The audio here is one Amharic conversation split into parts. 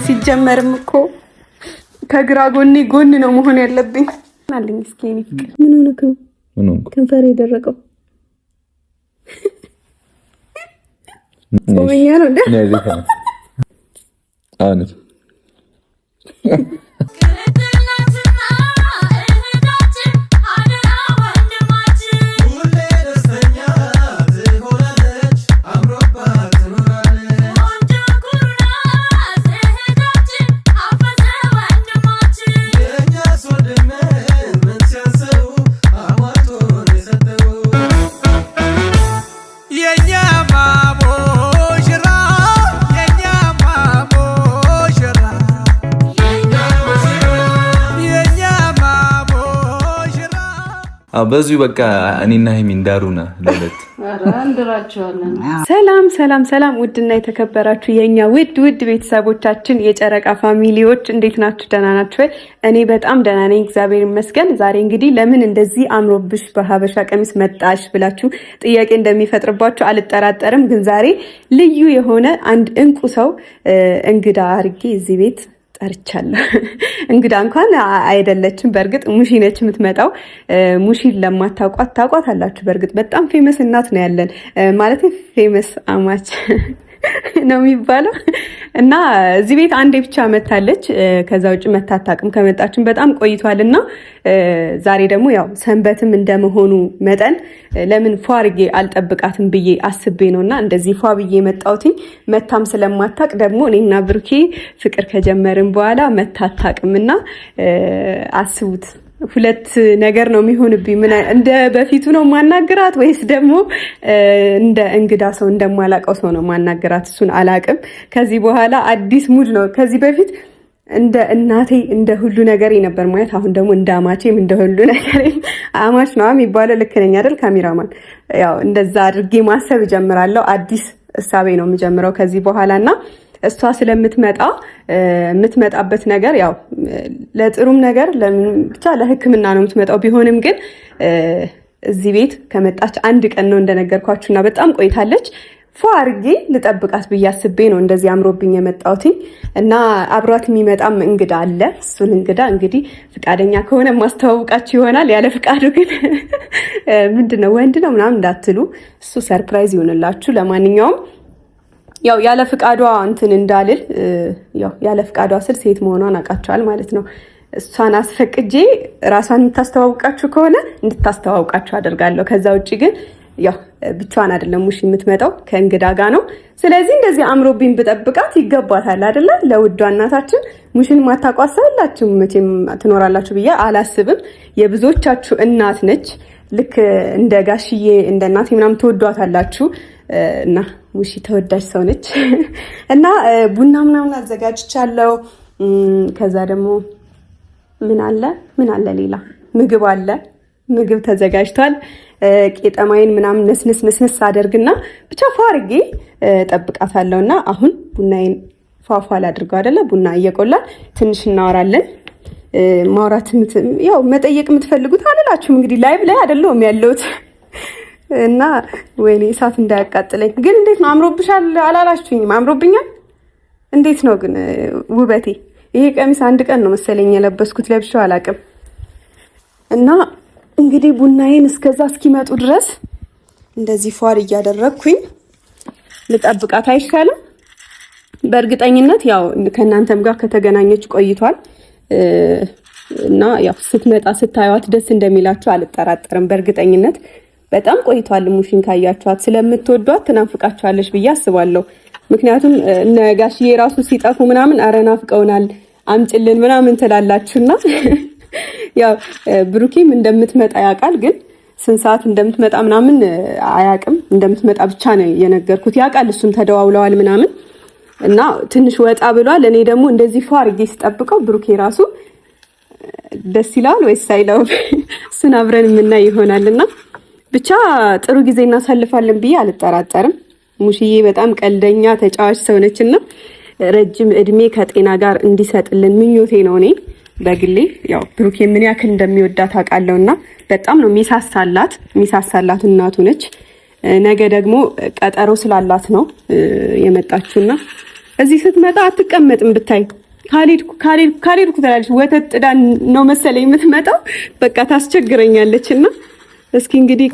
ሲጀመርም እኮ ከግራ ጎን ነው መሆን ያለብኝ አለኝ። እስኪ እኔ ፍቅር ምን ሆነክ ነው? ከንፈሬ የደረቀው ጾመኛ ነው እንዴ? አሁን በዚሁ በቃ እኔና ሀይሚ እንዳሩና ለለት አራንድራቸዋለን። ሰላም ውድና የተከበራችሁ የኛ ውድ ቤተሰቦቻችን የጨረቃ ፋሚሊዎች እንዴት ናችሁ? ደህና ናችሁ ወይ? እኔ በጣም ደህና ነኝ፣ እግዚአብሔር ይመስገን። ዛሬ እንግዲህ ለምን እንደዚህ አምሮብሽ በሀበሻ ቀሚስ መጣሽ ብላችሁ ጥያቄ እንደሚፈጥርባችሁ አልጠራጠርም። ግን ዛሬ ልዩ የሆነ አንድ እንቁ ሰው እንግዳ አድርጌ እዚህ ቤት ጠርቻለሁ። እንግዳ እንኳን አይደለችም፣ በእርግጥ ሙሺ ነች የምትመጣው። ሙሺን ለማታውቋት ታውቋታላችሁ። በእርግጥ በጣም ፌመስ እናት ነው ያለን፣ ማለት ፌመስ አማች ነው የሚባለው። እና እዚህ ቤት አንዴ ብቻ መታለች፣ ከዛ ውጭ መታታቅም ከመጣችን በጣም ቆይቷልና ዛሬ ደግሞ ያው ሰንበትም እንደመሆኑ መጠን ለምን ፏርጌ አልጠብቃትም ብዬ አስቤ ነውና እንደዚህ ፏ ብዬ መጣውትኝ። መታም ስለማታቅ ደግሞ እኔና ብሩኬ ፍቅር ከጀመርን በኋላ መታታቅምና አስቡት። ሁለት ነገር ነው የሚሆንብኝ። ምን እንደ በፊቱ ነው ማናገራት ወይስ ደግሞ እንደ እንግዳ ሰው እንደማላቀው ሰው ነው ማናገራት? እሱን አላቅም። ከዚህ በኋላ አዲስ ሙድ ነው። ከዚህ በፊት እንደ እናቴ እንደ ሁሉ ነገር ነበር ማለት፣ አሁን ደግሞ እንደ አማቼም እንደ ሁሉ ነገር። አማች ነው የሚባለው፣ ልክ ነኝ አይደል ካሜራማን? ያው እንደዛ አድርጌ ማሰብ ጀምራለሁ። አዲስ እሳቤ ነው የምጀምረው ከዚህ በኋላና እሷ ስለምትመጣ የምትመጣበት ነገር ያው ለጥሩም ነገር ብቻ ለሕክምና ነው የምትመጣው። ቢሆንም ግን እዚህ ቤት ከመጣች አንድ ቀን ነው እንደነገርኳችሁና በጣም ቆይታለች። ፏ አርጌ ልጠብቃት ብዬ አስቤ ነው እንደዚህ አምሮብኝ የመጣሁት እና አብሯት የሚመጣም እንግዳ አለ። እሱን እንግዳ እንግዲህ ፍቃደኛ ከሆነ ማስተዋወቃችሁ ይሆናል። ያለ ፍቃዱ ግን ምንድነው ወንድ ነው ምናምን እንዳትሉ፣ እሱ ሰርፕራይዝ ይሆንላችሁ። ለማንኛውም ያው ያለ ፍቃዷ እንትን እንዳልል፣ ያው ያለ ፍቃዷ ስል ሴት መሆኗን አውቃቸዋል ማለት ነው። እሷን አስፈቅጄ ራሷን የምታስተዋውቃችሁ ከሆነ እንድታስተዋውቃችሁ አደርጋለሁ። ከዛ ውጭ ግን ያው ብቻዋን አይደለም ሙሺ የምትመጣው ከእንግዳ ጋር ነው። ስለዚህ እንደዚህ አምሮብኝ ብጠብቃት ይገባታል አይደለ? ለውዷ እናታችን ሙሺን ማታቋሰላችሁ መቼም ትኖራላችሁ ብዬ አላስብም። የብዙዎቻችሁ እናት ነች። ልክ እንደ ጋሽዬ እንደ እናቴ ምናምን ተወዷታላችሁ እና ሙሺ ተወዳጅ ሰው ነች። እና ቡና ምናምን አዘጋጅቻለሁ። ከዛ ደግሞ ምን አለ ሌላ ምግብ አለ። ምግብ ተዘጋጅቷል። ቄጠማይን ምናምን ነስነስ አደርግና ብቻ ፏርጌ ጠብቃታለሁና አሁን ቡናዬን ፏፏል አድርገው አይደለ? ቡና እየቆላል ትንሽ እናወራለን። ማውራት ያው መጠየቅ የምትፈልጉት አላላችሁም እንግዲህ ላይቭ ላይ አይደለም ያለሁት እና ወይኔ እሳት እንዳያቃጥለኝ። ግን እንዴት ነው አምሮብሻል አላላችሁኝም? አምሮብኛል። እንዴት ነው ግን ውበቴ? ይሄ ቀሚስ አንድ ቀን ነው መሰለኝ የለበስኩት፣ ለብሼው አላውቅም። እና እንግዲህ ቡናዬን እስከዛ እስኪመጡ ድረስ እንደዚህ ፏር እያደረግኩኝ ልጠብቃት አይሻልም? በእርግጠኝነት ያው ከእናንተም ጋር ከተገናኘች ቆይቷል እና ያው ስትመጣ ስታዩት ደስ እንደሚላችሁ አልጠራጠርም። በእርግጠኝነት በጣም ቆይቷል። ሙሺን ካያችኋት ስለምትወዷት ትናፍቃችኋለች ብዬ አስባለሁ። ምክንያቱም እነ ጋሽዬ ራሱ ሲጠፉ ምናምን አረ ናፍቀውናል አምጭልን ምናምን ትላላችሁና ያው ብሩኬም እንደምትመጣ ያውቃል፣ ግን ስንት ሰዓት እንደምትመጣ ምናምን አያውቅም። እንደምትመጣ ብቻ ነው የነገርኩት። ያውቃል፣ እሱም ተደዋውለዋል ምናምን እና ትንሽ ወጣ ብሏል። እኔ ደግሞ እንደዚህ ፏ አድርጌ ስጠብቀው ብሩኬ ራሱ ደስ ይላል ወይስ አይለውም? እሱን አብረን የምናይ ይሆናልና ብቻ ጥሩ ጊዜ እናሳልፋለን ብዬ አልጠራጠርም። ሙሺዬ በጣም ቀልደኛ ተጫዋች ሰው ነችና ረጅም እድሜ ከጤና ጋር እንዲሰጥልን ምኞቴ ነው። እኔ በግሌ ያው ብሩኬ ምን ያክል እንደሚወዳት አውቃለሁና በጣም ነው የሚሳሳላት እናቱ ነች። ነገ ደግሞ ቀጠሮ ስላላት ነው የመጣችውና እዚህ ስትመጣ አትቀመጥም ብታይ ካልሄድኩ ትላለች። ወተት ጥዳ ነው መሰለኝ የምትመጣው። በቃ ታስቸግረኛለችና እስኪ እንግዲህ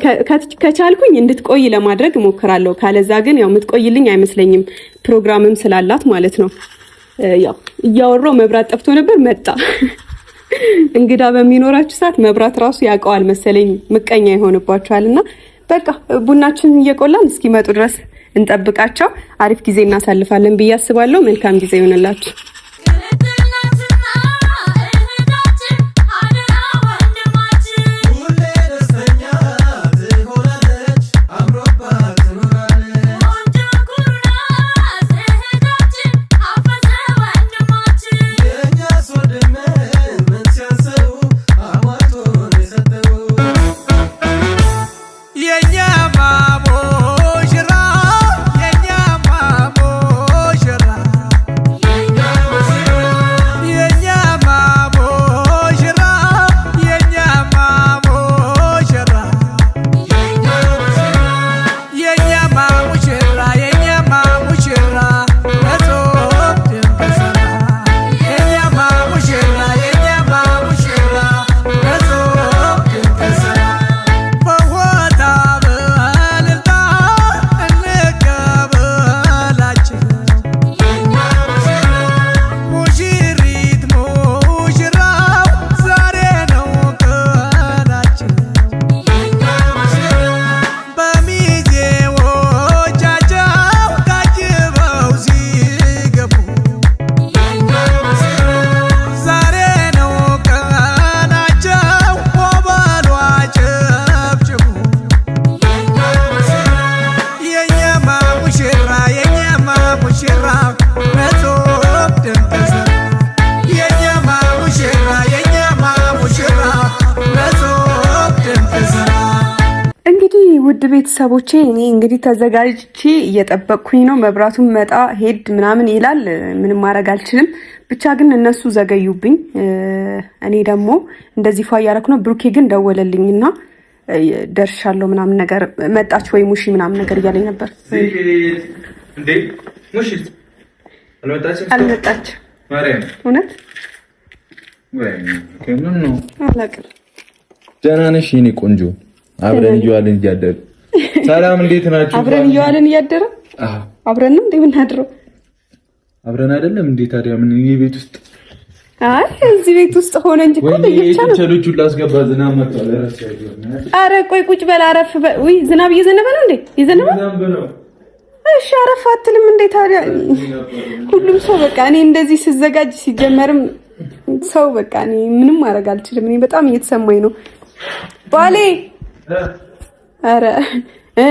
ከቻልኩኝ እንድትቆይ ለማድረግ እሞክራለሁ። ካለዛ ግን ያው የምትቆይልኝ አይመስለኝም፣ ፕሮግራምም ስላላት ማለት ነው። ያው እያወራው መብራት ጠፍቶ ነበር መጣ። እንግዳ በሚኖራችሁ ሰዓት መብራት ራሱ ያውቀዋል መሰለኝ፣ ምቀኛ ይሆንባችኋልና በቃ ቡናችንን እየቆላን እስኪመጡ ድረስ እንጠብቃቸው። አሪፍ ጊዜ እናሳልፋለን ብዬ አስባለሁ። መልካም ጊዜ ይሆንላችሁ። ውድ ቤተሰቦቼ እኔ እንግዲህ ተዘጋጅቼ እየጠበቅኩኝ ነው። መብራቱን መጣ ሄድ ምናምን ይላል፣ ምንም ማድረግ አልችልም። ብቻ ግን እነሱ ዘገዩብኝ። እኔ ደግሞ እንደዚህ ፏ እያደረኩ ነው። ብሩኬ ግን ደወለልኝና ደርሻለሁ ምናምን ነገር መጣች ወይ ሙሺ ምናምን ነገር እያለኝ ነበር። እንዴ ሙሺ አልመጣች ማርያም እውነት ወይ ከምን ነው አላውቅም። ደህና ነሽ የኔ ቆንጆ? አብረን እየዋልን እያደረ ሰላም፣ እንዴት ናችሁ? አብረን እየዋልን እያደረ አብረን ነው እንዴ የምናድረው? አብረን አይደለም እንዴ ታዲያ? ምን ይሄ ቤት ውስጥ? አይ እዚህ ቤት ውስጥ ሆነ እንጂ እኮ ለየቻ ነው። ቸሎቹ ላስገባ ዝናብ መጣለ ራስ ያገኘ። አረ ቆይ ቁጭ በል አረፍ በል። ውይ ዝናብ እየዘነበ ነው እንዴ? እየዘነበ ነው። እሺ አረፍ አትልም እንዴ ታዲያ? ሁሉም ሰው በቃ እኔ እንደዚህ ስዘጋጅ ሲጀመርም ሰው በቃ እኔ ምንም ማድረግ አልችልም። እኔ በጣም እየተሰማኝ ነው። ባሌ አረ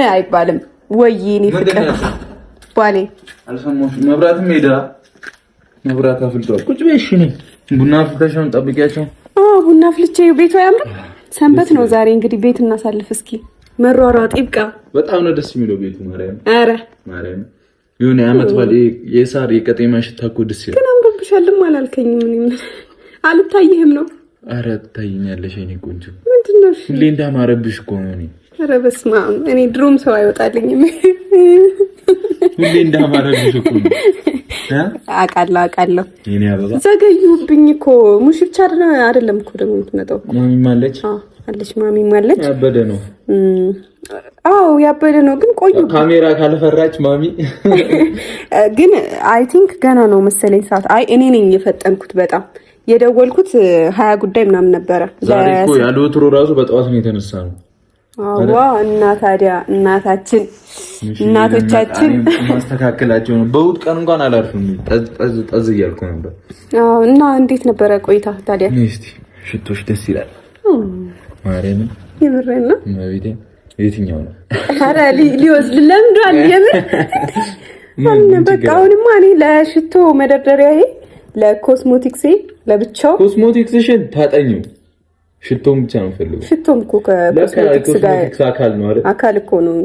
አይባልም ወይ እኔ ፍቅር ባሌ አልሰማሁሽም። መብራትም ሄዳ መብራት አፍልቷል። ቁጭ በይ እሺ። ነኝ ቡና አፍልተሽም ጠብቂያቸው። ቡና አፍልቼ ቤቱ ያምር ሰንበት ነው ዛሬ። እንግዲህ ቤት እናሳልፍ እስኪ። መሯሯጥ ይብቃ። በጣም ነው ደስ የሚለው ቤቱ። ማርያም አረ ማርያም የሆነ ዓመት ባለ የሳር የቀጤማ ሽታ እኮ ደስ ይላል። ግን አምሮብሻልም አላልከኝም? ምን አልታየህም ነው? አረ ትታይኛለሽ የኔ ቆንጆ። ምንድነው ሁሌ እንዳማረብሽ እኮ ነው። እኔ አረ በስመ አብ እኔ ድሮም ሰው አይወጣልኝም። ሁሌ እንዳማረብሽ እኮ ነው። አውቃለሁ የኔ አበባ። ዘገዩብኝ እኮ ሙሽ ብቻ አይደለም እኮ ደግሞ የምትመጣው ማሚም አለች። አለች ማሚም አለች። ያበደ ነው። አዎ ያበደ ነው። ግን ቆዩ ካሜራ ካልፈራች ማሚ ግን አይ ቲንክ ገና ነው መሰለኝ ሰዓት። አይ እኔ ነኝ የፈጠንኩት በጣም የደወልኩት 20 ጉዳይ ምናምን ነበረ። ዛሬ እኮ ያለው ወትሮ ራሱ በጠዋት ነው የተነሳ ነው። አዋ እና ታዲያ እናቶቻችን ማስተካከላቸው ነው። በውድ ቀን እንኳን አላርፍም ጠዝ እያልኩ ነበር። አዎ እና እንዴት ነበረ ቆይታ ታዲያ? እስቲ ሽቶሽ ደስ ይላል። ማርያም የምሬን ነው ማቢቴ። የትኛው ነው? አረ ሊወስድ ለምዷል የምር። በቃ አሁንማ እኔ ለሽቶ መደርደሪያዬ ለኮስሞቲክስ ለብቻው ኮስሞቲክስሽን ታጠኙ። ሽቶም ብቻ ነው ፈልገው። ሽቶም እኮ ከኮስሞቲክስ ጋር አካል ነው አይደል? አካል እኮ ነው።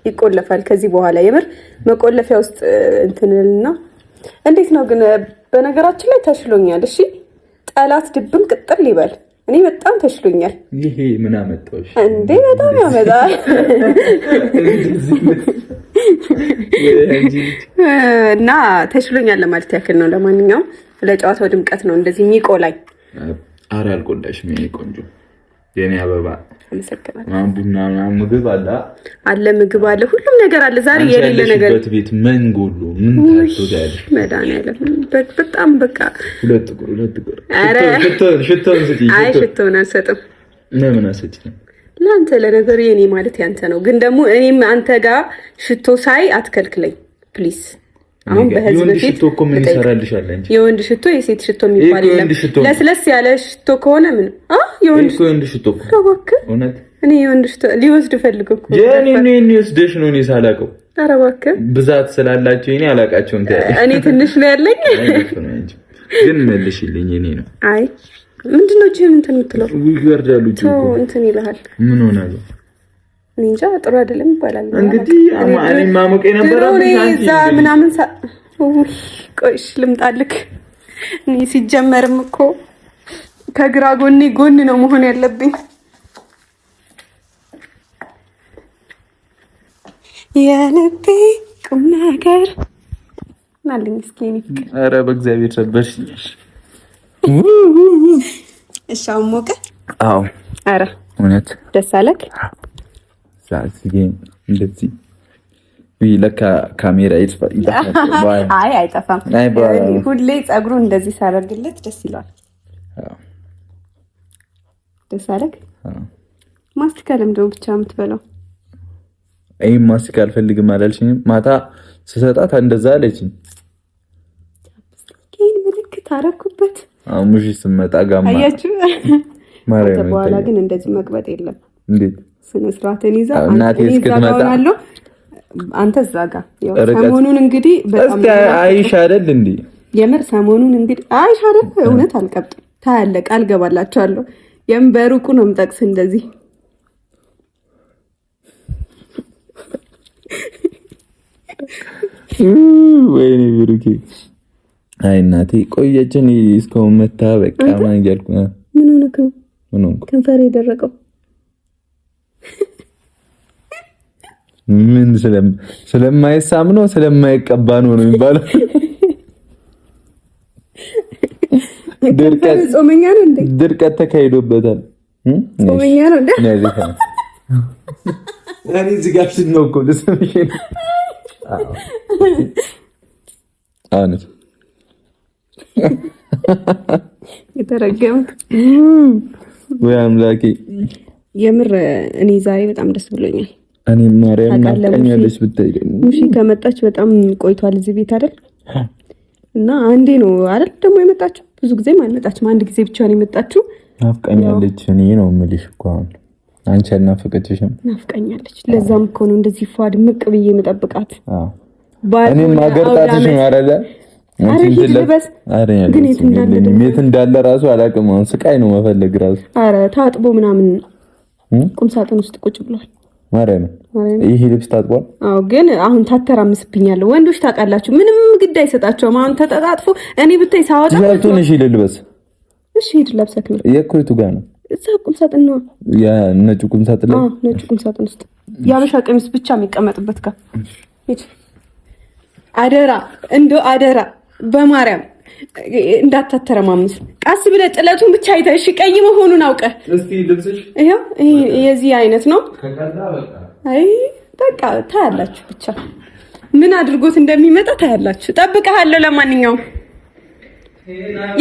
ይቆለፋል ከዚህ በኋላ የምር መቆለፊያ ውስጥ እንትንልና እንዴት ነው ግን? በነገራችን ላይ ተሽሎኛል። እሺ ጠላት ድብን ቅጥል ይበል። እኔ በጣም ተሽሎኛል። ይሄ ምን አመጣውሽ እንዴ? በጣም ያመጣል። እና ተሽሎኛል ለማለት ያክል ነው። ለማንኛውም ለጨዋታው ድምቀት ነው እንደዚህ የሚቆላኝ። ኧረ አልቆላሽም የኔ ቆንጆ የኔ አበባ። አመሰግናለሁ። ቡና ምግብ አለ ምግብ አለ፣ ሁሉም ነገር አለ። ዛሬ የሌለ ነገር ቤት ምን ጎሎ ምን ታውቃለሽ? መድኃኒዓለም በጣም በቃ ሁለት ጥቁር ኧረ ሽቶን ስጪ። አይ ሽቶን አልሰጥም። ለምን አልሰጭም? ለአንተ ለነገሩ የኔ ማለት ያንተ ነው። ግን ደግሞ እኔም አንተ ጋር ሽቶ ሳይ አትከልክለኝ ፕሊዝ። አሁን በህዝብ ፊት ሽቶ እኮ ምን ይሰራልሻል እንጂ የወንድ ሽቶ የሴት ሽቶ የሚባል የለም። ለስለስ ያለ ሽቶ ከሆነ ምን የወንድ ሽቶ እኮ እባክህ እውነት እኔ የወንድ ሽቶ ሊወስድ ፈልገው እኮ እኔ ወስደሽ ነው እኔ ሳላውቀው። ኧረ እባክህ ብዛት ስላላቸው እኔ አላውቃቸውም። እኔ ትንሽ ነው ያለኝ ግን መልሽልኝ እኔ ነው። አይ ምንድነው እቺ እንትን የምትለው ይወርዳሉ እቺ እንትን ይልሃል። ምን ሆናለሁ እኔ እንጃ ጥሩ አይደለም ይባላል። እንግዲህ እኔ ማሞቅ የነበረብኝ አንቺ ምናምን ቆይሽ ልምጣልክ። እኔ ሲጀመርም እኮ ከግራ ጎን ነው መሆን ያለብኝ። የልቤ ቁም ነገር ናልኝ እስኪ እኔ ፍቅር። ኧረ በእግዚአብሔር ሰበርሽኝ። እሺ አሁን ሞቀ? አዎ። ኧረ እውነት ደስ አለክ? እንደዚህ ለካ ካሜራ ይጠፋል። አይ አይጠፋም። ሁሌ ፀጉሩ እንደዚህ ሳደርግለት ደስ ይላል። ደስ አለክ? ማስቲካ ለምንድነው ብቻ የምትበላው? አይ ማስቲካ አልፈልግም አላልሽኝም? ማታ ስሰጣት እንደዛ አለችኝ። ግን ምልክት አደረኩበት። ሙሽ ስመጣ ጋማ አያችሁ። ማረም በኋላ ግን እንደዚህ መቅበጥ የለም። እንዴት ስነ ስርዓትን ይዛ እናቴ እስክትመጣ አንተ እዛ ጋር ሰሞኑን እንግዲህ በጣም አይሽ አይደል እንዴ? የምር ሰሞኑን እንግዲህ አይሽ አይደል? እውነት አልቀብጥም። ታያለህ፣ ቃል ገባላችኋለሁ። በሩቁ ነው የምጠቅስ እንደዚህ ወይኔ ብሩኬ። አይ እናቴ ቆየችን እስካሁን መታ በቃ ማን እያልኩ ምን ሆነክ ነው? ምን ሆንኩ? ከንፈሬ የደረቀው ምን ስለማይሳም ነው ስለማይቀባ ነው የሚባለው። ጾመኛ ነው እንዴ? ድርቀት ተካሂዶበታል። ጾመኛ ነው እንዴ? እኔ እዚህ ጋር ነው እኮ ልስምሽ። አነት የተረገምክ ወይ አምላኬ። የምር እኔ ዛሬ በጣም ደስ ብሎኛል። እኔ ማርያም ናፍቀኛለች ብታይ። ሙሺ ከመጣች በጣም ቆይቷል እዚህ ቤት አይደል? እና አንዴ ነው አይደል ደግሞ የመጣችው። ብዙ ጊዜም አልመጣችም፣ አንድ ጊዜ ብቻ ነው የመጣችው። ናፍቀኛለች። እኔ ነው የምልሽ እኮ አሁን አንቺ አልናፈቀችሽም? ናፍቀኛለች። ለዛም እኮ ነው እንደዚህ ፏድ ምቅ ብዬ የምጠብቃት። እኔ ማገርጣትሽ ነው አይደል? ግን የት እንዳለ ራሱ አላውቅም። አሁን ስቃይ ነው መፈለግ ራሱ። አረ ታጥቦ ምናምን ቁም ሳጥን ውስጥ ቁጭ ብሏል። ማርያም ይሄ ልብስ ታጥቧል። አዎ፣ ግን አሁን ታተራምስብኛለሁ። ወንዶች ታውቃላችሁ ምንም ግድ አይሰጣቸውም። አሁን ተጣጣጥፎ እኔ ብታይ ሳወጣ ዛቱን እሺ ልልበስ። እሺ ሂድ ለብሰክ ነው። የኮይቱ ጋር ነው እዛ ቁም ሳጥን ነው። ያ ነጭ ቁም ሳጥን ላይ ነጭ ቁም ሳጥን ውስጥ ያበሻ ቀሚስ ብቻ የሚቀመጥበት ጋር ሂድ። አደራ እንደው አደራ በማርያም እንዳታተረማምስ። ቀስ ብለህ ጥለቱን ብቻ አይተህ እሺ፣ ቀይ መሆኑን አውቀህ እስቲ ልብስሽ ይሄው የዚህ አይነት ነው። ከቀላ በቃ አይ በቃ ታያላችሁ፣ ብቻ ምን አድርጎት እንደሚመጣ ታያላችሁ። እጠብቅሃለሁ። ለማንኛውም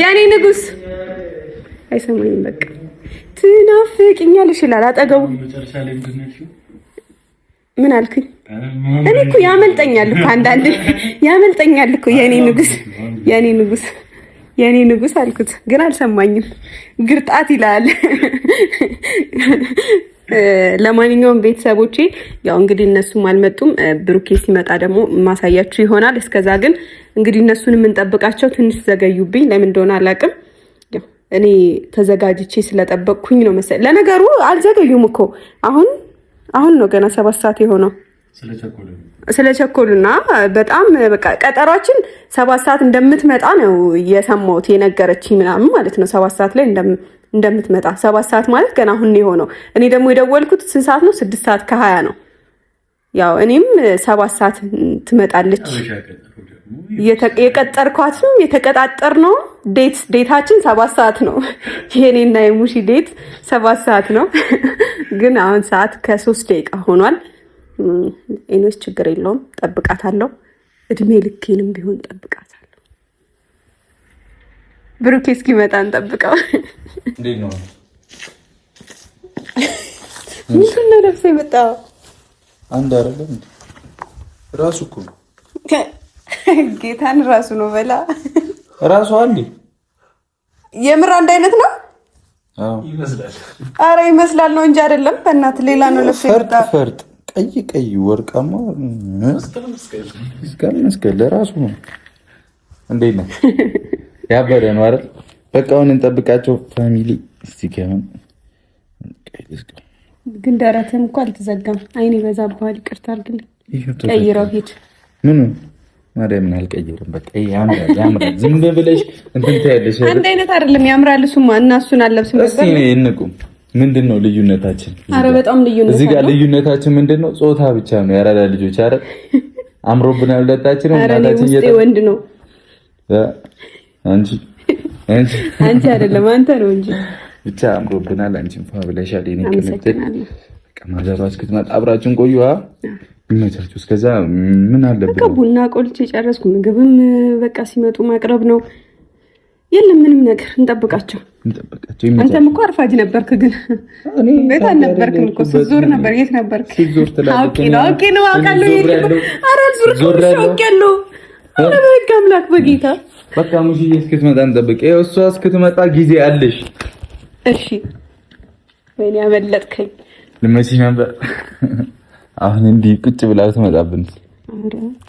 የኔ ንጉስ አይሰማኝም። በቃ ትናፍቅኛለሽ ይላል አጠገቡ። ምን አልክኝ? እኔ እኮ ያመልጠኛል እኮ አንዳንዴ ያመልጠኛል እኮ የኔ ንጉስ አልኩት፣ ግን አልሰማኝም። ግርጣት ይላል። ለማንኛውም ቤተሰቦቼ ያው እንግዲህ እነሱም አልመጡም። ብሩኬ ሲመጣ ደግሞ ማሳያችሁ ይሆናል። እስከዛ ግን እንግዲህ እነሱን የምንጠብቃቸው ትንሽ ዘገዩብኝ። ለምን እንደሆነ አላውቅም። እኔ ተዘጋጅቼ ስለጠበቅኩኝ ነው መሰለኝ። ለነገሩ አልዘገዩም እኮ አሁን ነው ገና 7 ሰዓት የሆነው። ስለቸኮሉና በጣም በቃ ቀጠሯችን 7 ሰዓት እንደምትመጣ ነው የሰማሁት፣ የነገረችኝ ምናምን ማለት ነው። 7 ሰዓት ላይ እንደምትመጣ 7 ሰዓት ማለት ገና አሁን ነው የሆነው። እኔ ደግሞ የደወልኩት ስንት ሰዓት ነው? 6 ሰዓት ከ20 ነው። ያው እኔም 7 ሰዓት ትመጣለች። የቀጠርኳትም የተቀጣጠር ነው ዴታችን 7 ሰዓት ነው። የኔና የሙሺ ዴት 7 ሰዓት ነው። ግን አሁን ሰዓት ከ3 ደቂቃ ሆኗል። እኔስ ችግር የለውም ጠብቃታለሁ። እድሜ ልኬንም ቢሆን ጠብቃታለሁ። ብሩኬ እስኪመጣ እንጠብቀው። እንዴት ነው? ምንድን ነው ለብሰህ የመጣው? አንድ አይደለም እንዴ? ራሱ እኮ ጌታን ራሱ ነው በላ ራሱ አንዴ የምር አንድ አይነት ነው። አዎ ይመስላል። አረ ይመስላል ነው እንጂ አይደለም። በእናትህ ሌላ ነው ለብሰህ የመጣው። ፈርጥ ቀይ ወርቃማ መስቀል ራሱ ነው። እንዴት ነው? ያበደ ነው አይደል? በቃ አሁን እንጠብቃቸው ፋሚሊ። እስቲ ከምን ግን ደረትህም እኮ አልተዘጋም። አይኔ ይበዛብሃል። ይቅርታ አድርግልኝ። ቀይረው ሂድ። ምን ማርያምን አልቀይርም። በቃ ያምራል። ዝም ብለሽ እንትን ታያለሽ። አንድ አይነት አይደለም። ያምራል። እሱማ እና እሱን አለብስም ነበር። እስቲ እንቁም። ምንድነው ልዩነታችን? አረ በጣም ልዩነት እዚህ ጋር ልዩነታችን ምንድነው? ጾታ ብቻ ነው። ያራዳ ልጆች አይደል? አምሮብናል ሁለታችንም። እናታችን ወንድ ነው። አንቺ አይደለም አንተ ነው እንጂ ብቻ አምሮብናል። አንቺም ፋ ብለሻል። እኔ ከመጥተህ ከማዘሯ እስክትመጣ አብራችን ቆዩ። ይመቻችሁ። እስከዛ ምን አለብን? በቃ ቡና ቆልቼ ጨረስኩ። ምግብም በቃ ሲመጡ ማቅረብ ነው። የለም ምንም ነገር እንጠብቃቸው። አንተም እኮ አርፋጅ ነበርክ፣ ግን ቤት አልነበርክም እኮ ስትዞር ነበር። የት ነበርክ? አውቄ ነው አውቃለሁ። ኧረ አልዞርኩም። አውቄያለሁ። ኧረ በህግ አምላክ በጌታ በቃ ሙሽዬ እስክትመጣ እንጠብቅ። ይኸው እሷ እስክትመጣ ጊዜ አለሽ። እሺ ወይኔ አመለጥከኝ። ልመሲ ነበር። አሁን እንዲህ ቁጭ ብላ ትመጣብን።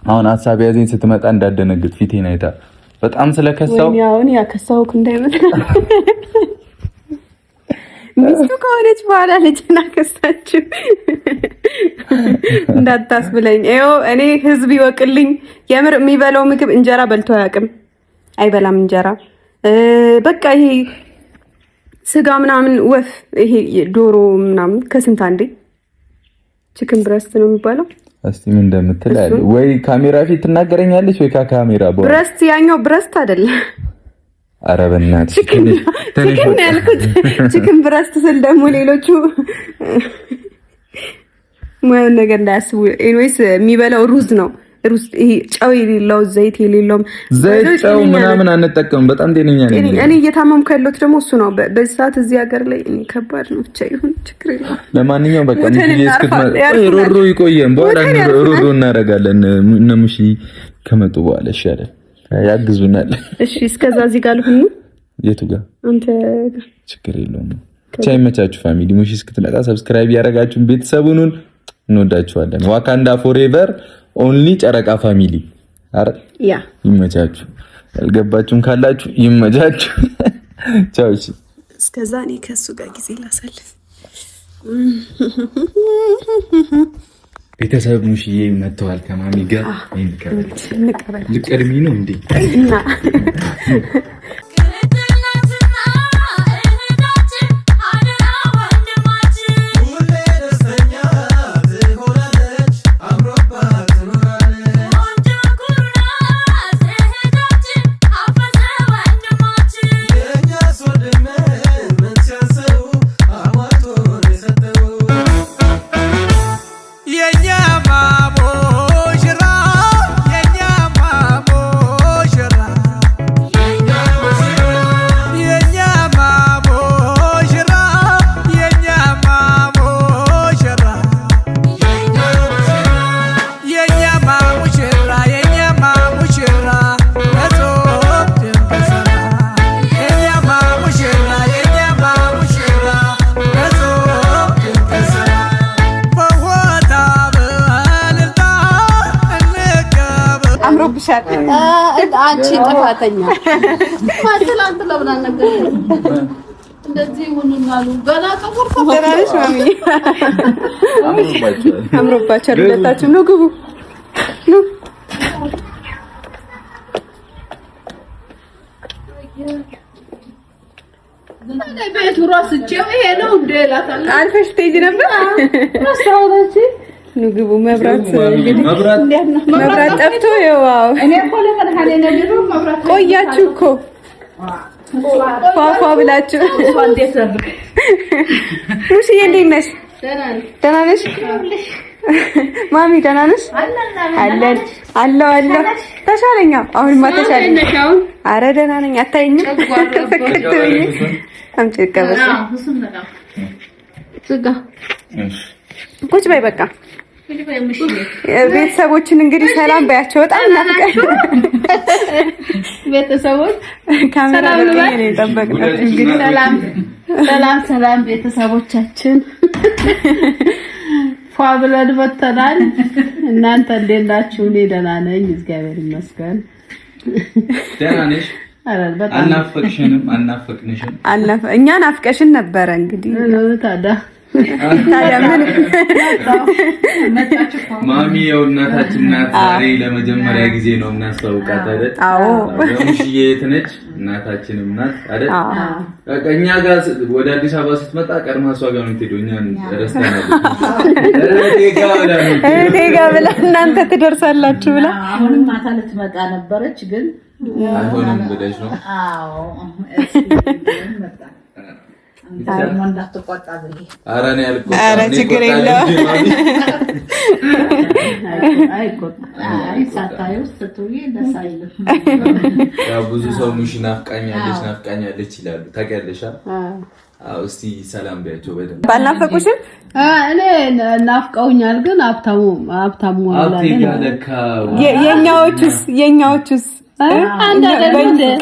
አሁን ሀሳብ ያዘኝ። ስትመጣ እንዳደነግጥ ፊቴን አይታ በጣም ስለከሳው ወይኔ አሁን ያከሳውክ እንዳይመስል። ሚስቱ ከሆነች በኋላ ልጅና ከሳችሁ እንዳታስብለኝ። ይኸው እኔ ህዝብ ይወቅልኝ። የምር የሚበላው ምግብ እንጀራ በልቶ አያውቅም። አይበላም እንጀራ። በቃ ይሄ ስጋ ምናምን ወፍ፣ ይሄ ዶሮ ምናምን ከስንት አንዴ። ቺክን ብረስት ነው የሚባለው። እስቲ ምን እንደምትል አይደል? ወይ ካሜራ ፊት ትናገረኛለች ወይ ካሜራ ቦ ብረስት። ያኛው ብረስት አይደለም። ኧረ በእናትሽ ቺክን ያልኩት ቺክን ብረስት ስል ደግሞ ሌሎቹ ማየውን ነገር እንዳያስቡ። ኤኒዌይስ የሚበላው ሩዝ ነው። ሩዝ ይሄ ጨው የሌለው ዘይት የሌለው ጨው ምናምን አንጠቀምም። በጣም ጤነኛ ነኝ እኔ። እየታመምኩ ያለሁት ደግሞ እሱ ነው። በዚህ ሰዓት እዚህ ሀገር ላይ እኔ ከባድ ነው። ብቻ ይሁን ችግር የለውም። ለማንኛውም በቃ ሙሽዬ እስክትመጣ ሮሮ ይቆየን። በኋላ ሮሮ እናደርጋለን። እነ ሙሺ ከመጡ በኋላ ይሻላል፣ ያግዙናል። እሺ እስከዛ እዚህ ጋር ልሁን። የቱ ጋር? አንተ ጋር። ችግር የለውም። ብቻ ይመቻችሁ ፋሚሊ። ሙሺ እስክትመጣ ሰብስክራይብ ያደረጋችሁን ቤተሰቡን እንወዳችኋለን። ዋካንዳ ፎሬቨር ኦንሊ ጨረቃ ፋሚሊ። አረ ያ ይመቻችሁ። ያልገባችሁም ካላችሁ ይመቻችሁ። ቻው። እሺ እስከዛ እኔ ከሱ ጋር ጊዜ ላሳልፍ። ቤተሰብ ሙሽዬ መጥተዋል ከማሚ ጋር። እንቀበል። ልቀድሚ ነው እንዴ? አንቺ ጥፋተኛ ማትላንት ለምን አልነገርሽም? እንደዚህ ወንናሉ ገና ተቆርቆ ተራራሽ ማሚ አምሮባቸው ሁለታችሁ ነው። ግቡ ነው ቤቱ ራስቸው ይሄ ነው እንደ እላታለሁ። አልፈሽ ትሄጂ ነበር። አስተዋወቅሽ ንግቡ መብራት ጠፍቶ ያው እኔ እኮ ለከለ ነገሩ መብራት ቆያችሁ እኮ ፋፋ ብላችሁ እንዴት ነበር? እሺ እንዴት ነሽ? ደህና ነሽ? ማሚ ደህና ነሽ? አለን ተሻለኛ። አሁንማ ተሻለኝ። ኧረ ደህና ነኝ። አታይኝም? ተከትለኝ አምጪ ቀበስ ዝጋ ቁጭ በይ በቃ። ቤተሰቦችን እንግዲህ ሰላም በያቸው። በጣም እናፍቀን ቤተሰቦች ካሜራ ላይ ነው የጠበቅነው። እንግዲህ ሰላም ቤተሰቦቻችን ፏ ብለን መተናል። እናንተ እንዴት ናችሁ? እኔ ደህና ነኝ እግዚአብሔር ይመስገን። ደህና ነሽ? አናፈቅሽንም አናፈቅንሽም። እኛ ናፍቀሽን ነበረ እንግዲህ ታዲያ ማሚ ያው እናታችን ናት። ዛሬ ለመጀመሪያ ጊዜ ነው እናስተዋውቃት አይደል? አዎ ሙሽዬ የት ነች? እናታችንም ናት አይደል? በቃ እኛ ጋር ወደ አዲስ አበባ ስትመጣ ቀድማ እሷ ጋር ነው የምትሄደው። እኛን ረስተናል። እኔ ጋር ብላ እናንተ ትደርሳላችሁ ብላ አሁንም ማታ ልትመጣ ነበረች ግን አይሆንም ብለሽ ነው? አዎ ኧረ ችግር የለውም። ያው ብዙ ሰው ሙሽ ናፍቃኛለች ይላሉ። ታውቂያለሽ? አዎ እስቲ ሰላም በያቸው በደንብ። ባልናፈቁሽም? እኔ ናፍቀውኛል ግን ሀብታሙ የኛዎቹስ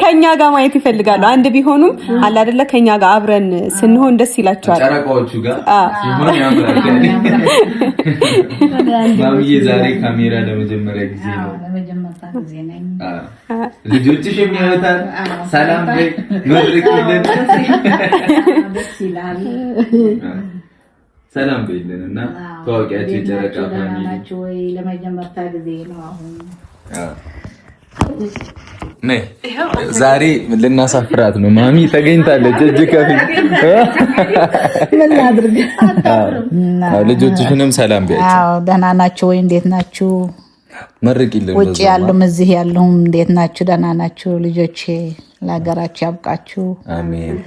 ከኛ ጋር ማየት ይፈልጋሉ። አንድ ቢሆኑም አለ አይደለ? ከኛ ጋር አብረን ስንሆን ደስ ይላቸዋል። ጨረቃዎቹ ጋር ሲሆን ያምራል። ማሚዬ ዛሬ ካሜራ ለመጀመሪያ ጊዜ ነው። ልጆችሽ የሚያዩታል። ሰላም በይ መድረክልን ደስ ይላል። ሰላም በይልን እና ታዋቂያችሁ የጨረቃ ፋሚሊ ናችሁ ወይ? ለመጀመሪያ ጊዜ ነው አሁን ነይ ዛሬ ልናሳፍራት ነው። ማሚ ተገኝታለች። እጅ ከፊት ምን ላድርግ? ልጆችሽንም ሰላም በያቸው። አዎ ደህና ናችሁ ወይ? እንዴት ናችሁ? መርቂልን። ውጪ ያሉም እዚህ ያሉም እንዴት ናችሁ? ደህና ናችሁ? ልጆቼ ለሀገራችሁ ያብቃችሁ። አሜን።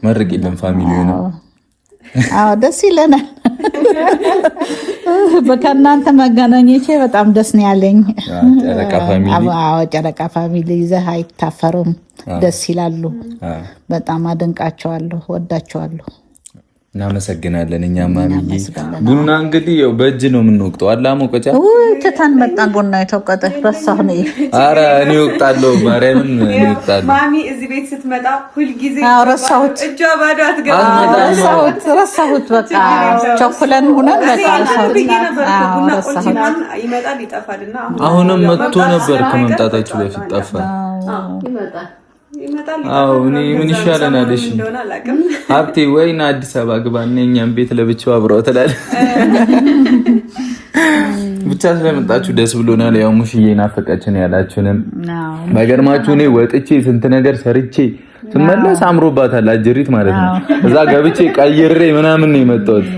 መርቂልን ፋሚሊው ነው። አዎ ደስ ይለናል። በከናንተ መገናኘቴ በጣም ደስ ነው ያለኝ። ጨረቃ ፋሚሊ አዎ ጨረቃ ፋሚሊ ይዘህ አይታፈሩም። ደስ ይላሉ። በጣም አደንቃቸዋለሁ፣ ወዳቸዋለሁ። እናመሰግናለን። እኛ ማሚዬ ቡና እንግዲህ ያው በእጅ ነው የምንወቅጠው። አላሞቀጫ ትተን መጣን። ቡና የተወቀጠ ረሳሁ ነው። ኧረ እኔ ወቅጣለሁ። ማርያምን እኔ ወቅጣለሁ። ማሚ እዚህ ቤት ስትመጣ ሁልጊዜ ረሳሁት። እጇ ባዶ አትገባም። ረሳሁት። በቃ ቸኩለን ሆነን በቃ ረሳሁት። ይመጣል ይጠፋልና አሁንም መጥቶ ነበር። ከመምጣታችሁ በፊት ጠፋ። አዎ እኔ ምን ይሻለናል? እሺ ሀብቴ ወይና አዲስ አበባ ግባና እኛም ቤት ለብቻው አብረው ትላለህ። ብቻ ስለመጣችሁ ደስ ብሎናል። ያው ሙሽዬ ናፈቀችን ያላችሁንም ባይገርማችሁ እኔ ወጥቼ ስንት ነገር ሰርቼ ስመለስ አምሮባታል አጅሪት ማለት ነው። እዛ ገብቼ ቀይሬ ምናምን ነው የመጣሁት።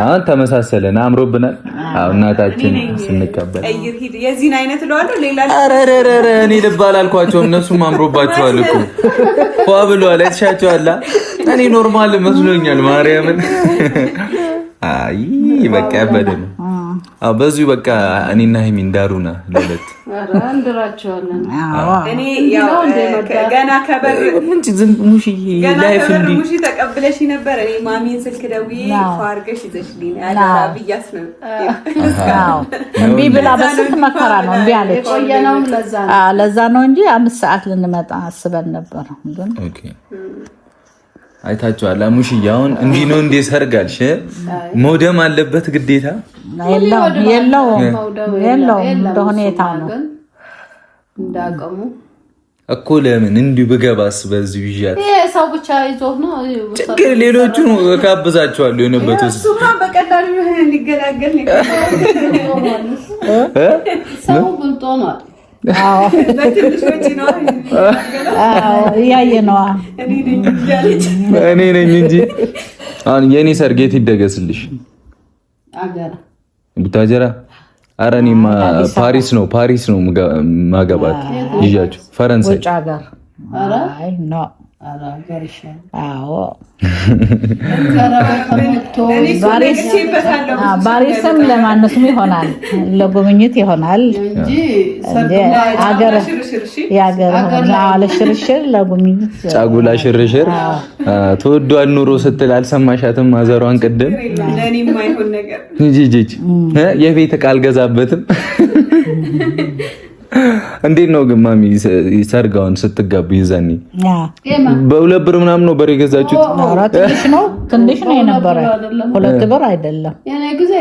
አሁን ተመሳሰለን አምሮብናል። አዎ እናታችን ስንቀበል የዚህን አይነት ለዋለው ሌላ አረረረ እኔ ልባል አልኳቸው። እነሱም አምሮባቸዋል እኮ ፏ ብለዋል። አይሻቸዋል። እኔ ኖርማል መስሎኛል ማርያምን። አይ በቃ ያበደ ነው። አዎ በዚሁ በቃ እኔና ሀይሚ እንዳሩና ለለት አንድራቸዋለን። እኔ ያው ገና ከበር እንጂ ዝም ሙሽዬ ላይፍ እንዲ ሙሽ ተቀብለሽ ነበር። እኔ ማሚን ስልክ ደውዬ ፋርገሽ ይዘሽልኝ አላራ ብያስ ነው። አዎ እምቢ ብላ በስንት መከራ ነው እምቢ አለች። ቆየነው ለዛ ነው እንጂ 5 ሰዓት ልንመጣ አስበን ነበር። ግን ኦኬ አይታችኋል። ሙሽዬ አሁን እንዲህ ነው እንደ ሰርጋልሽ መውደም አለበት ግዴታ የለውም እንደሁኔታ ነው እንዳቀሙ እኮ ለምን እንዲሁ ብገባስ በዚህ ይያት ይሄ ሰው ብቻ ይዞ ነው ችግር። ሌሎቹን ካብዛቸዋለሁ የነበቱ እሱማ በቀላሉ ሊገላገል ነው። ሰው ብልጦ ነው። አዎ በትንሽ ወጪ ነው። አዎ ያየነዋ እኔ ነኝ እንጂ አሁን የኔ ሰርጌት ይደገስልሽ ቡታጀራ ኧረ እኔማ ፓሪስ ነው ማገባት ይያችሁ ፈረንሳይ ውጭ ሀገር አይ ኖ ባሪስም ለማነሱም ይሆናል ለጉብኝት ይሆናል እንጂ አገር ለሽርሽር ለጉብኝት ጫጉላ ሽርሽር ተወዷል ኑሮ ስትል አልሰማሻትም? ማዘሯን ቅድም ለኔም አይሆን ነገር እንጂ የቤት ዕቃ አልገዛበትም። እንዴት ነው ግን ማሚ ሰርጋውን ስትጋቡ ይዛኔ በሁለት ብር ምናምን ነው በሬ ገዛችሁት? ትንሽ ነው የነበረ 2 ብር አይደለም የኔ ጊዜ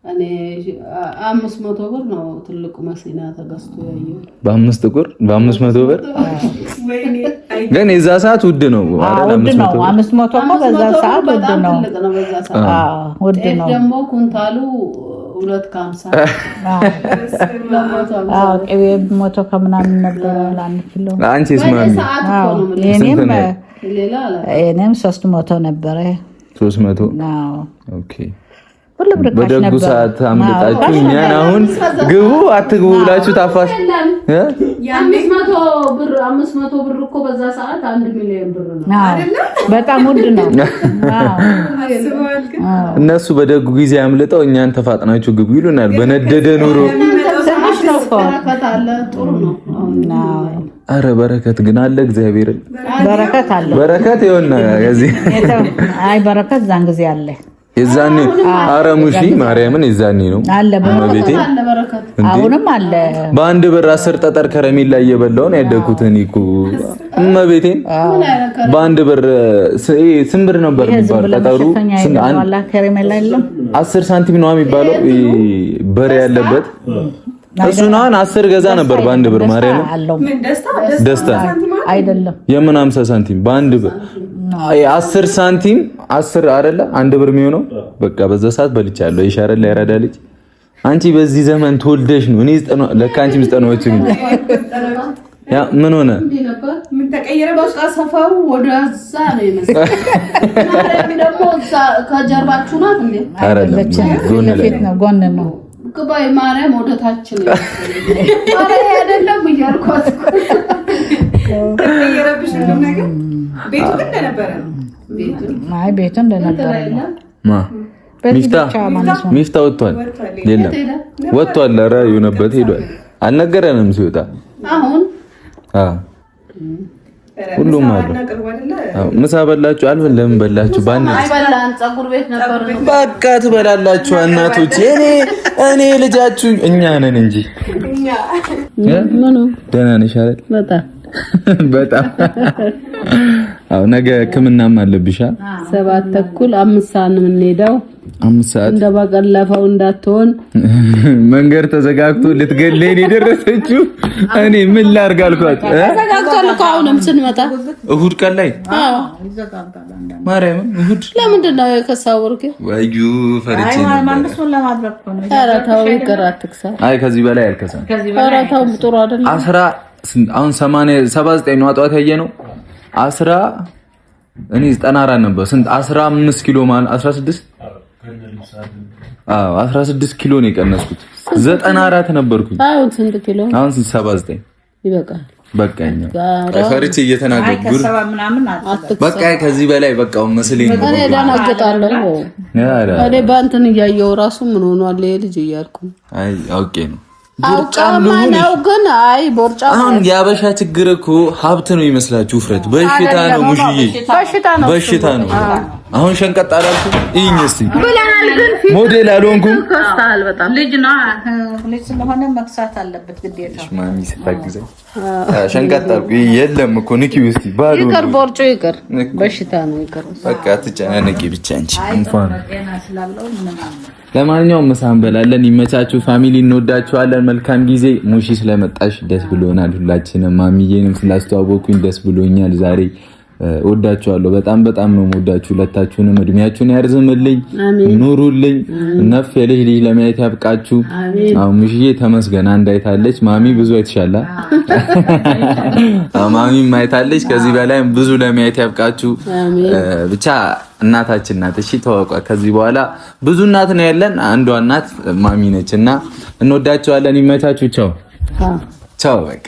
እኔ 500 ብር ነው ትልቁ መኪና ተገዝቶ ያየው። በ500 ብር ግን የዛ ሰዓት ውድ ነው አይደል? 500 ነው በዛ ሰዓት ውድ ነው። ውድ ነው ደግሞ ኩንታሉ 250 ሞቶ ከምናምን ነበር ለአንድ ኪሎ። አንቺስ ማሚ? እኔም 300 ነበረ። 300 ነው። ኦኬ። በደጉ ሰዓት አምልጣችሁ እኛን አሁን ግቡ አትግቡ ብላችሁ ታፋስ 500 ብር እኮ በዛ ሰዓት 1 ሚሊዮን ብር ነው አይደል? በጣም ውድ ነው። እነሱ በደጉ ጊዜ አምልጠው እኛን ተፋጥናችሁ ግቡ ይሉናል። በነደደ ኑሮ አረ በረከት ግን አለ። እግዚአብሔር በረከት አለ። በረከት ይሆንና ከዚህ አይ በረከት ዛን ጊዜ አለ። የዛኔ አረ ሙሺ ማርያምን የዛኔ ነው አለ በረከት አለ በረከት አሁንም አለ። በአንድ ብር 10 ጠጠር ከረሜላ እየበላሁ ነው ያደኩት እኔ እኮ እመቤቴን። በአንድ ብር ስንት ብር ነበር የሚባለው ጠጠሩ? 10 ሳንቲም ነው የሚባለው በሬ ያለበት እሱን አሁን 10 ገዛ ነበር በአንድ ብር ማርያም። ደስታ አይደለም የምን 50 ሳንቲም በአንድ ብር 10 ሳንቲም 10 አይደለ አንድ ብር የሚሆነው በቃ በዛ ሰዓት በልቻለሁ። ይሻረል ላይ ያራዳ ልጅ አንቺ በዚህ ዘመን ተወልደሽ ነው። እኔ ለካ አንቺ ምስጠናዎች ያ ምን ሆነ ምን ተቀየረ? በቃ ሰፈሩ ወደዛ ነው ይመስላል። ደግሞ እዛ ከጀርባችሁ ናት እንዴ? አይደለም ጎን ነው ግባይ ማርያም ወደታች ነው ማርያም አይደለም እያልኳት ተቀየረብሽ ነው ነገር ቤቱ ግን እንደነበረ ነው። ቤቱ እንደነበረ ነው። ሚፍታ ወጥቷል። የለም ወጥቷል። ኧረ የሆነበት ሄዷል። አልነገረንም ሲወጣ አሁን ሁሉም አለ። ምሳ በላችሁ? ለምን በላችሁ? አይበላን ፀጉር ቤት ነበር ነው። በቃ ትበላላችሁ እናቶች። እኔ ልጃችሁ እኛ ነን እንጂ ደህና ነሽ አይደል? በጣም አዎ። ነገ ሕክምናም አለብሻ። 7:30 5 ሰዓት ነው የምንሄደው። 5 ሰዓት እንደባቀለፈው እንዳትሆን መንገድ ተዘጋግቶ ልትገለኝ የደረሰችው እኔ ምን ላድርግ አልኳት። ተዘጋግቷል እኮ አሁንም ስንመጣ እሁድ ቀን ላይ ማርያም እሁድ ለምንድን ነው የከሳወርክ? ወዩ ፈርቼ ነው ማንሱን ለማድረግ ነው። ኧረ ተው ይቅር አትክሳ። አይ ከዚህ በላይ አልከሳም። ኧረ ተው ጥሩ አይደለም። አሁን 79 ነው አጥዋት ያየነው 94 ነበር። ስንት 15 ኪሎ ማለት 16 16 ኪሎ ነው የቀነስኩት። 94 ነበርኩኝ። አሁን ስንት ኪሎ? አሁን 79 ይበቃል። በቃኝ። ፈርቼ እየተናገርኩ በቃ ከዚህ በላይ በቃው መስለኝ ነው። እኔ ደናገጣለሁ። እኔ ባንተን እያየው ራሱ ምን ሆኗል ልጅ እያልኩ አይ አውቄ ነው ቦርጫም ነው ግን አይ ቦርጫም አሁን ያበሻ ችግር እኮ ሀብት ነው ይመስላችሁ? ውፍረት በሽታ ነው ሙሽዬ፣ በሽታ ነው። አሁን ሸንቀጥ አላልኩ ይኝ እስቲ ብላል ግን ሞዴል አልሆንኩም። ከስታል በጣም ልጅ ስለሆነ መክሳት አለበት ግዴታ። ማሚ ስታግዘኝ ሸንቀጥ አልኩ። የለም እኮ ንኪው እስቲ ባዶ ይቅር፣ ቦርጮ ይቅር፣ በሽታ ነው ይቅር። በቃ ትጨናነቂ ብቻ እንጂ እንኳን ለማንኛውም ምሳ እንበላለን። ይመቻችሁ ፋሚሊ፣ እንወዳችኋለን። መልካም ጊዜ። ሙሺ ስለመጣሽ ደስ ብሎናል ሁላችንም። ማሚዬንም ስላስተዋወቁኝ ደስ ብሎኛል ዛሬ ወዳችኋለሁ። በጣም ነው ወዳችሁ። ሁለታችሁንም እድሜያችሁን ያርዝምልኝ፣ ኑሩልኝ። ነፍ የልጅ ልጅ ለማየት ያብቃችሁ። አሁን ሙሽዬ ተመስገን አንድ አይታለች። ማሚ ብዙ አይተሻላ። ማሚ አይታለች። ከዚህ በላይ ብዙ ለማየት ያብቃችሁ። ብቻ እናታችን ናት። እሺ ተዋውቋ። ከዚህ በኋላ ብዙ እናት ነው ያለን፣ አንዷ እናት ማሚ ነችና እንወዳቸዋለን። ይመቻችሁ። ቻው ቻው። በቃ